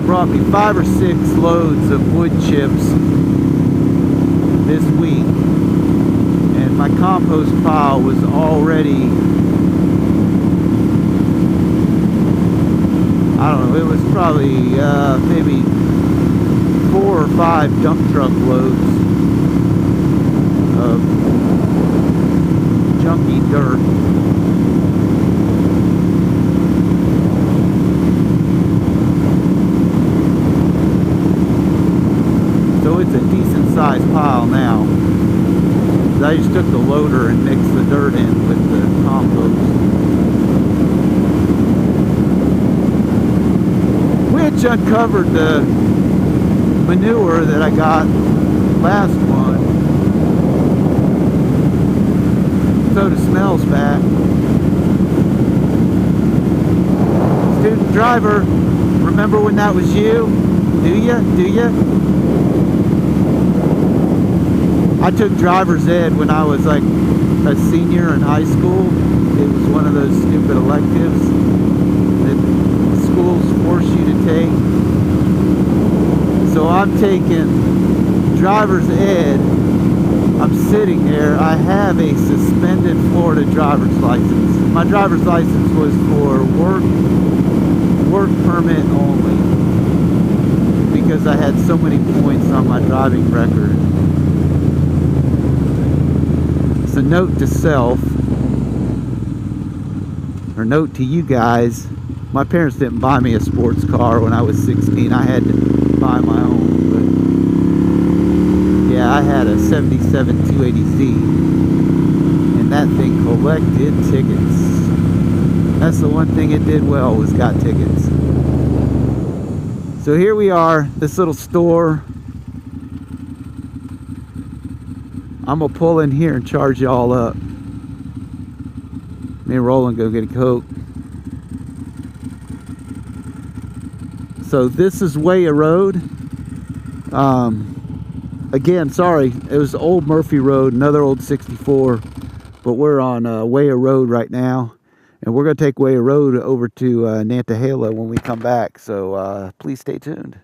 brought me 5 or 6 loads of wood chips this week, and my compost pile was already, I don't know, it was probably maybe 4 or 5 dump truck loads of junky dirt. So it's a decent sized pile now. I just took the loader and mixed the dirt in with the compost, which uncovered the manure that I got last month. So the smell's back. Student driver, remember when that was you? Do ya? Do ya? I took driver's ed when I was like a senior in high school. It was one of those stupid electives that schools force you to take. So I'm taking driver's ed. I'm sitting there. I have a suspended Florida driver's license. My driver's license was for work permit only, because I had so many points on my driving record. It's a note to self, or note to you guys. My parents didn't buy me a sports car when I was 16. I had to buy my own. But yeah, I had a 77 280Z, and that thing collected tickets. That's the one thing it did well, was got tickets. So here we are, this little store. I'm gonna pull in here and charge y'all up. Me and Roland go get a Coke. So this is Wayah Road. Again, sorry, it was Old Murphy Road, another old 64, but we're on Wayah Road right now, and we're gonna take Wayah Road over to Nantahala when we come back. So please stay tuned.